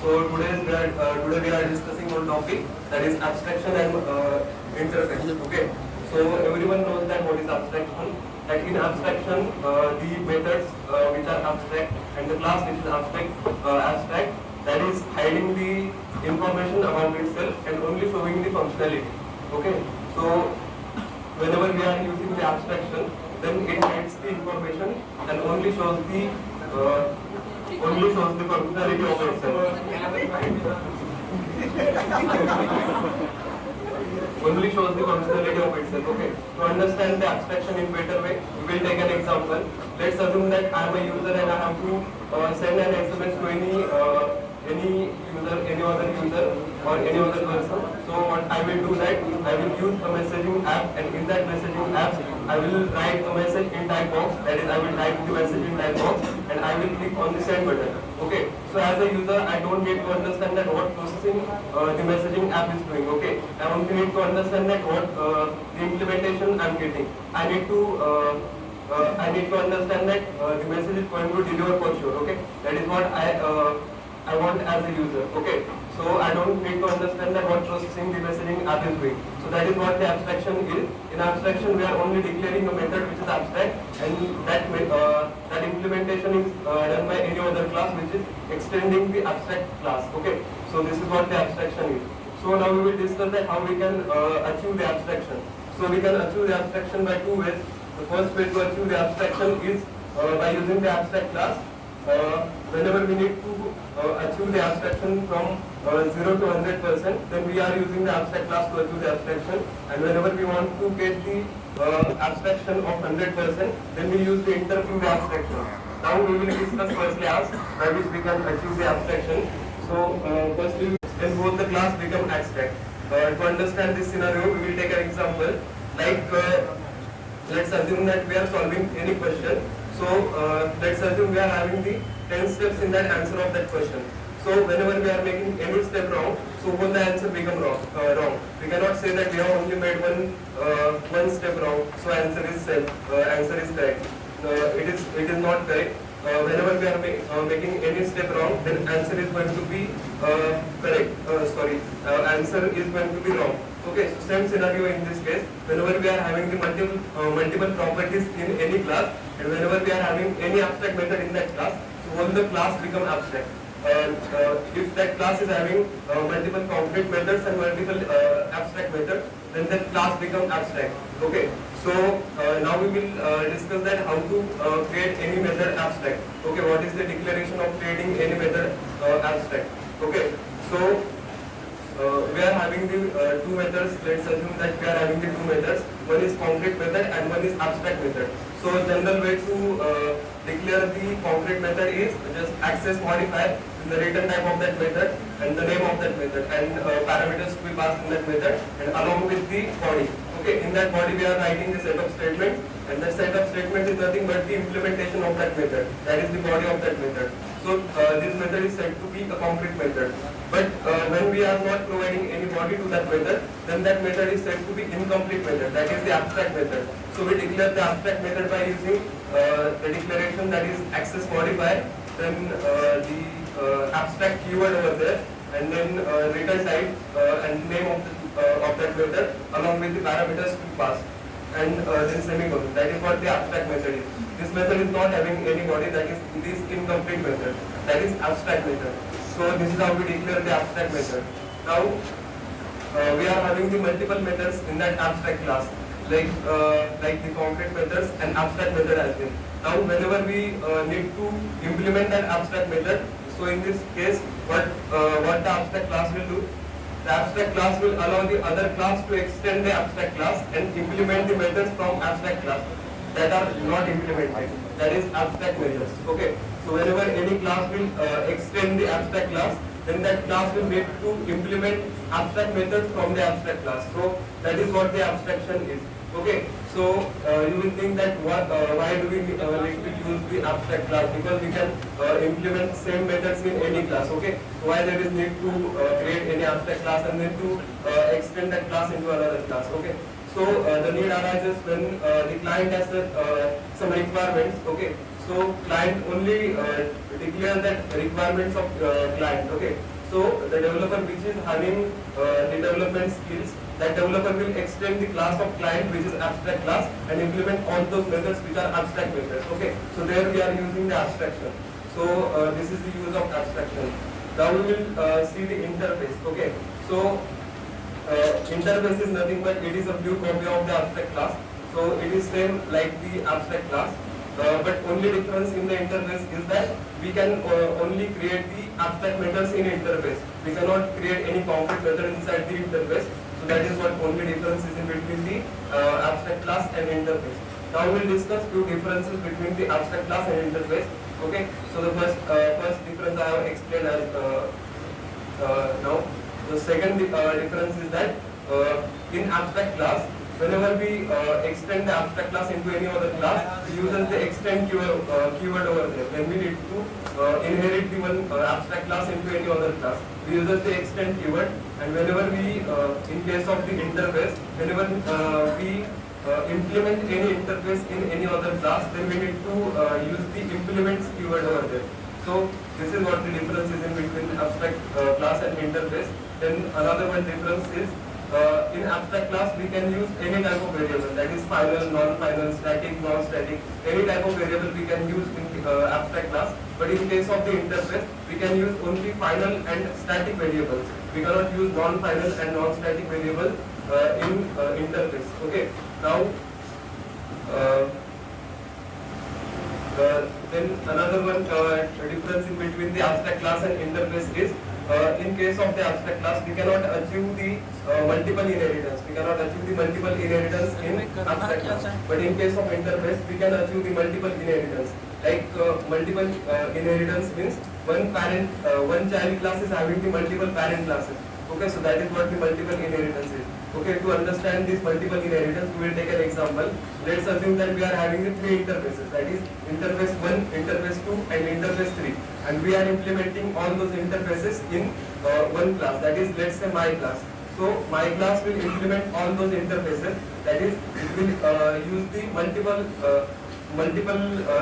So today we are discussing one topic, that is abstraction and interface. Okay. So everyone knows that what is abstraction. That in abstraction, the methods which are abstract and the class which is abstract, that is hiding the information about itself and only showing the functionality. Okay. So whenever we are using the abstraction, then it hides the information and only shows the functionality of itself. Only shows the functionality of itself. Okay. To understand the abstraction in better way, we will take an example. Let's assume that I am a user and I have to send an SMS to any other user or any other person. So what I will do that I will use a messaging app, and in that messaging app I will write a message in type box. That is, I will type the message in type box and I will click on the send button. Okay. So as a user, I don't need to understand that what processing the messaging app is doing. Okay. I only need to understand that what the implementation I'm getting. I need to understand that the message is going to deliver for sure. Okay. That is what I want as a user. Okay. So I don't need to understand that what processing the messaging app is doing. So that is what the abstraction is. In abstraction, we are only declaring a method which is abstract, and that implementation is done by any other class which is extending the abstract class. Okay. So this is what the abstraction is. So now we will discuss that how we can achieve the abstraction. So we can achieve the abstraction by two ways. The first way to achieve the abstraction is by using the abstract class. Whenever we need to achieve the abstraction from 0 to 100%, then we are using the abstract class to achieve the abstraction. And whenever we want to get the abstraction of 100%, then we use the interflow abstraction. Now we will discuss firstly as by which we can achieve the abstraction. So firstly, then both the class become abstract. To understand this scenario, we will take an example. Like let's assume that we are solving any question. So let's assume we are having the 10 steps in that answer of that question. So whenever we are making any step wrong, so both the answer become wrong. We cannot say that we have only made one step wrong, so answer is correct. It is not correct. Whenever we are making any step wrong, then answer is going to be correct. Answer is going to be wrong. Okay, so same scenario in this case. Whenever we are having the multiple properties in any class, and whenever we are having any abstract method in that class, so all the class become abstract. If that class is having multiple concrete methods and multiple abstract methods, then that class become abstract. Okay, so now we will discuss that how to create any method abstract. Okay, what is the declaration of creating any method abstract? Okay, so we are having the two methods. Let's assume that we are having the two methods. One is concrete method and one is abstract method. So general way to declare the concrete method is just access modifier in the return type of that method and the name of that method, and parameters to be passed in that method, and along with the body. Okay, in that body we are writing the setup statement, and the setup statement is nothing but the implementation of that method. That is the body of that method. So this method is said to be a concrete method. But when we are not providing any body to that method, then that method is said to be incomplete method. That is the abstract method. So we declare the abstract method by using the declaration, that is access modifier, then the abstract keyword over there, and then return type and name of that method along with the parameters to pass, and then semicolon. That is what the abstract method is. This method is not having any body. That is this incomplete method. That is abstract method. So this is how we declare the abstract method. Now we are having the multiple methods in that abstract class, like the concrete methods and abstract method as well. Now whenever we need to implement that abstract method, so in this case, what the abstract class will do? The abstract class will allow the other class to extend the abstract class and implement the methods from abstract class that are not implemented. That is abstract methods. Okay. So whenever any class will extend the abstract class, then that class will need to implement abstract methods from the abstract class. So that is what the abstraction is. Okay. So you will think that why do we need to use the abstract class? Because we can implement same methods in any class. Okay. So why there is need to create any abstract class and then to extend that class into another class? Okay. So the need arises when the client has some requirements. Okay. So client only declare that requirements of client. Okay. So the developer which is having the development skills, that developer will extend the class of client which is abstract class and implement all those methods which are abstract methods. Okay. So there we are using the abstraction. So this is the use of abstraction. Now we will see the interface. Okay. So interface is nothing but it is a view copy of the abstract class. So it is same like the abstract class, but only difference in the interface is that we can only create the abstract methods in interface. We cannot create any concrete method inside the interface. So that is what only difference is in between the abstract class and interface. Now we will discuss few differences between the abstract class and interface. Okay. So the first difference I have explained as now. The second difference is that in abstract class, whenever we extend the abstract class into any other class, we use the extend keyword over there. When we need to inherit the one abstract class into any other class, we use the extend keyword. And whenever we, in case of the interface, whenever we implement any interface in any other class, then we need to use the implements keyword over there. So this is what the difference is in between abstract class and interface. Then another one difference is in abstract class we can use any type of variable, that is final, non-final, static, non-static, any type of variable we can use in abstract class. But in case of the interface, we can use only final and static variables. We cannot use non-final and non-static variable in interface. Okay. Now. Then another one difference in between the abstract class and interface is in case of the abstract class we cannot achieve the multiple inheritance. We cannot achieve the multiple inheritance in abstract class. But in case of interface we can achieve the multiple inheritance. Like multiple inheritance means one parent, one child class is having the multiple parent classes. Okay, so that is what the multiple inheritance is. Okay, to understand this multiple inheritance, we will take an example. Let's assume that we are having the three interfaces, that is interface 1, interface 2 and interface 3. And we are implementing all those interfaces in one class, that is let's say my class. So my class will implement all those interfaces, that is it will use the multiple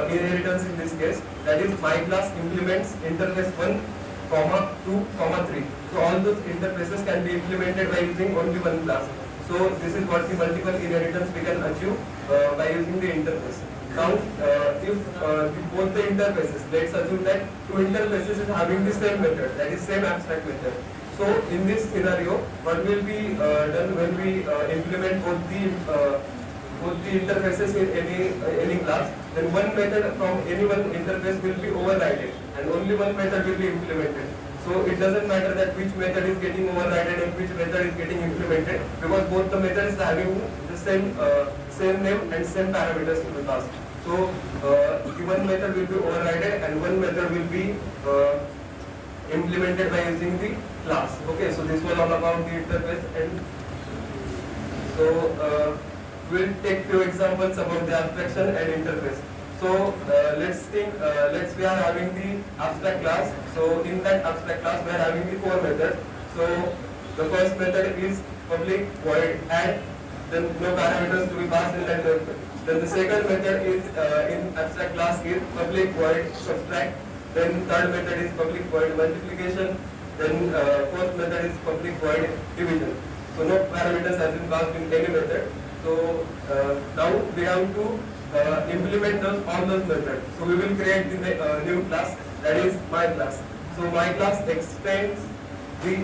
inheritance in this case, that is my class implements interface 1, 2, 3. So all those interfaces can be implemented by using only one class. So this is what the multiple inheritance we can achieve by using the interface. Now if both the interfaces, let's assume that two interfaces is having the same method, that is same abstract method. So in this scenario, what will be done when we implement both the interfaces in any class, then one method from any one interface will be overridden and only one method will be implemented. So it doesn't matter that which method is getting overridden and which method is getting implemented, because both the methods are having the same name and same parameters to the class. So the one method will be overridden and one method will be implemented by using the class. Okay, so this was all about the interface. And so we'll take few examples about the abstraction and interface. So let's think, we are having the abstract class. So in that abstract class we are having the four methods. So the first method is public void add, then no parameters to be passed in that method. Then the second method is in abstract class is public void subtract. Then third method is public void multiplication. Then fourth method is public void division. So no parameters have been passed in any method. So now we have to implement all those methods. So we will create the new class, that is my class. So my class extends the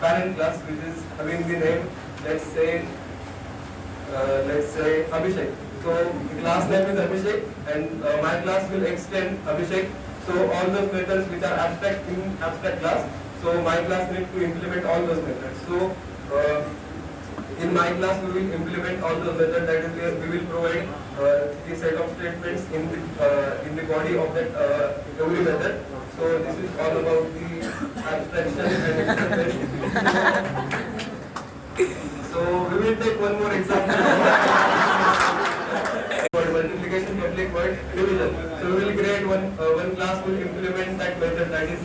parent class, which is having the name, let's say Abhishek. So the class name is Abhishek and my class will extend Abhishek. So all those methods which are abstract in abstract class, so my class needs to implement all those methods. So in my class we will implement all those methods, that is where we will provide the set of statements in the body of that every method. So this is all about the abstraction and interface. So we will take one more example. Multiplication, public void division. So we will create one class will implement that method, that is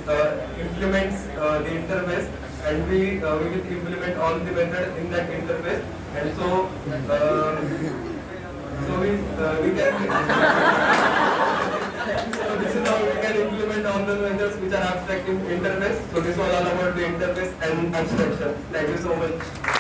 implements the interface, and we will implement all the method in that interface. And so So we can so this is how we can implement all the methods which are abstract in interface. So this was all about the interface and abstraction. Thank you so much.